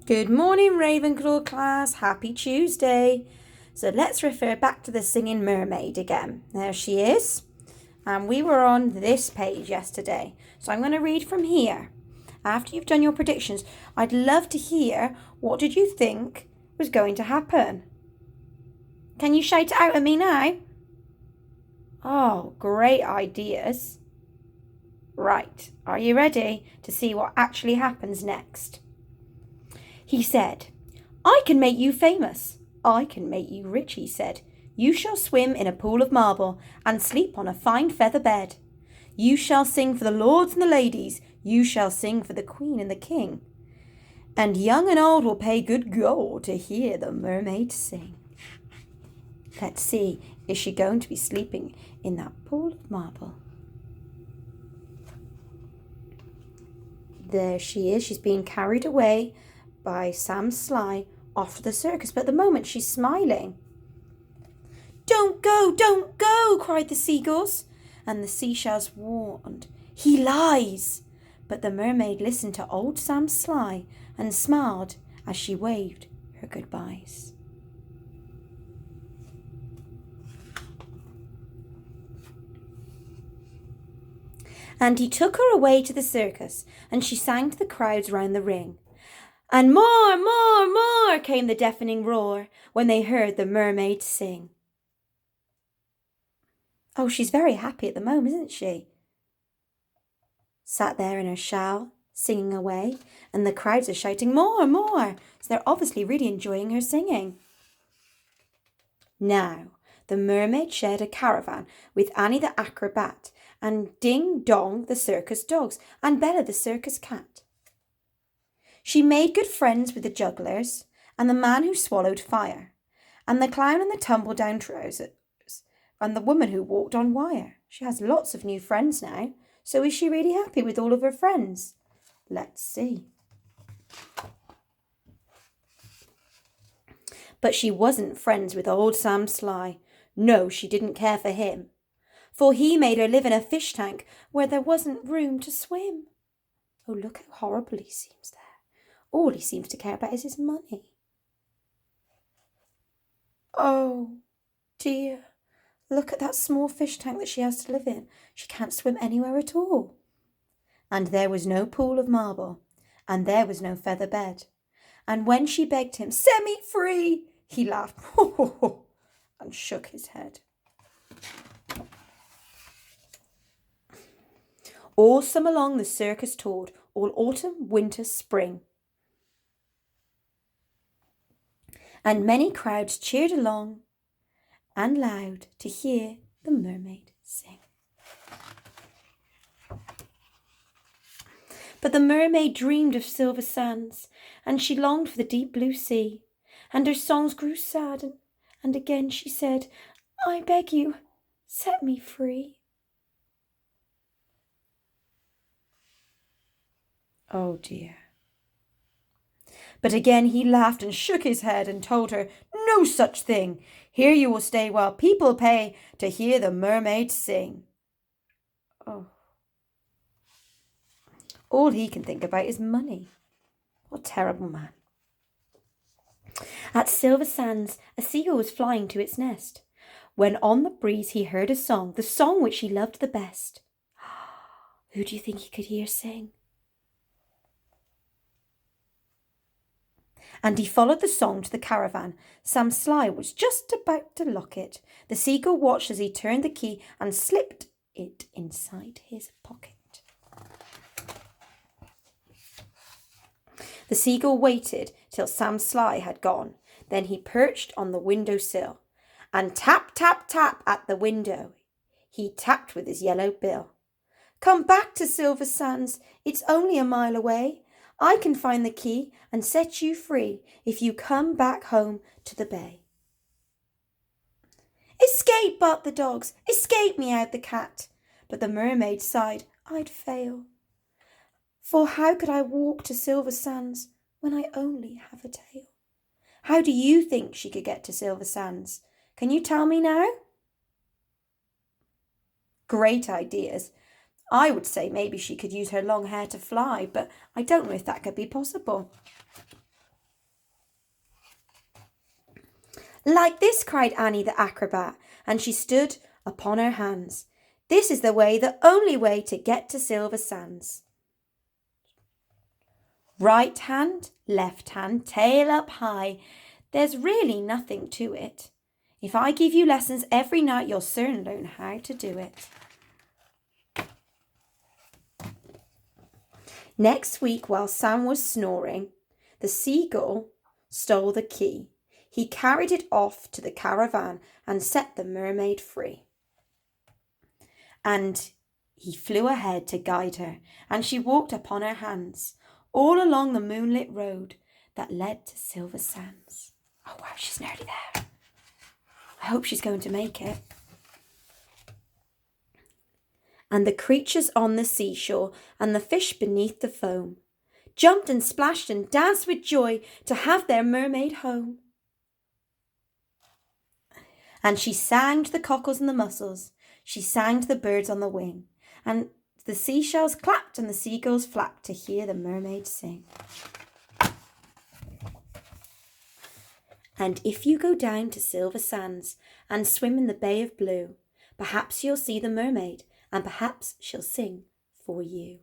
Good morning, Ravenclaw class. Happy Tuesday. So let's refer back to the singing mermaid again. There she is. And we were on this page yesterday. So I'm going to read from here. After you've done your predictions, I'd love to hear what did you think was going to happen. Can you shout it out at me now? Oh, great ideas. Right, are you ready to see what actually happens next? He said, I can make you famous. I can make you rich, he said. You shall swim in a pool of marble and sleep on a fine feather bed. You shall sing for the lords and the ladies. You shall sing for the queen and the king. And young and old will pay good gold to hear the mermaid sing. Let's see, is she going to be sleeping in that pool of marble? There she is. She's being carried away by Sam Sly off to the circus, but at the moment she's smiling. Don't go, cried the seagulls, and the seashells warned. He lies! But the mermaid listened to old Sam Sly and smiled as she waved her goodbyes. And he took her away to the circus, and she sang to the crowds round the ring. And more came the deafening roar when they heard the mermaid sing. Oh, she's very happy at the moment, isn't she? Sat there in her shell, singing away, and the crowds are shouting more. So they're obviously really enjoying her singing. Now, the mermaid shared a caravan with Annie the acrobat and Ding Dong the circus dogs and Bella the circus cat. She made good friends with the jugglers and the man who swallowed fire and the clown in the tumble-down trousers and the woman who walked on wire. She has lots of new friends now. So is she really happy with all of her friends? Let's see. But she wasn't friends with old Sam Sly. No, she didn't care for him. For he made her live in a fish tank where there wasn't room to swim. Oh, look how horrible he seems there. All he seems to care about is his money. Oh, dear. Look at that small fish tank that she has to live in. She can't swim anywhere at all. And there was no pool of marble, and there was no feather bed. And when she begged him, set me free, he laughed and shook his head. All summer long the circus toured, all autumn, winter, spring. And many crowds cheered along and loud to hear the mermaid sing. But the mermaid dreamed of silver sands, and she longed for the deep blue sea, and her songs grew sad, and again she said, I beg you, set me free. Oh dear. But again he laughed and shook his head and told her, no such thing. Here you will stay while people pay to hear the mermaid sing. Oh. All he can think about is money. What a terrible man. At Silver Sands, a seagull was flying to its nest, when on the breeze he heard a song, the song which he loved the best. Who do you think he could hear sing? And he followed the song to the caravan. Sam Sly was just about to lock it. The seagull watched as he turned the key and slipped it inside his pocket. The seagull waited till Sam Sly had gone. Then he perched on the window sill and tap, tap, tap at the window. He tapped with his yellow bill. Come back to Silver Sands. It's only a mile away. I can find the key and set you free if you come back home to the bay. Escape, barked the dogs. Escape, meowed the cat. But the mermaid sighed, I'd fail. For how could I walk to Silver Sands when I only have a tail? How do you think she could get to Silver Sands? Can you tell me now? Great ideas. I would say maybe she could use her long hair to fly, but I don't know if that could be possible. Like this, cried Annie the acrobat, and she stood upon her hands. This is the way, the only way to get to Silver Sands. Right hand, left hand, tail up high. There's really nothing to it. If I give you lessons every night, you'll soon learn how to do it. Next week, while Sam was snoring, the seagull stole the key. He carried it off to the caravan and set the mermaid free. And he flew ahead to guide her, and she walked upon her hands all along the moonlit road that led to Silver Sands. Oh wow, she's nearly there. I hope she's going to make it. And the creatures on the seashore and the fish beneath the foam jumped and splashed and danced with joy to have their mermaid home. And she sang to the cockles and the mussels, she sang to the birds on the wing, and the seashells clapped and the seagulls flapped to hear the mermaid sing. And if you go down to Silver Sands and swim in the Bay of Blue, perhaps you'll see the mermaid, and perhaps she'll sing for you.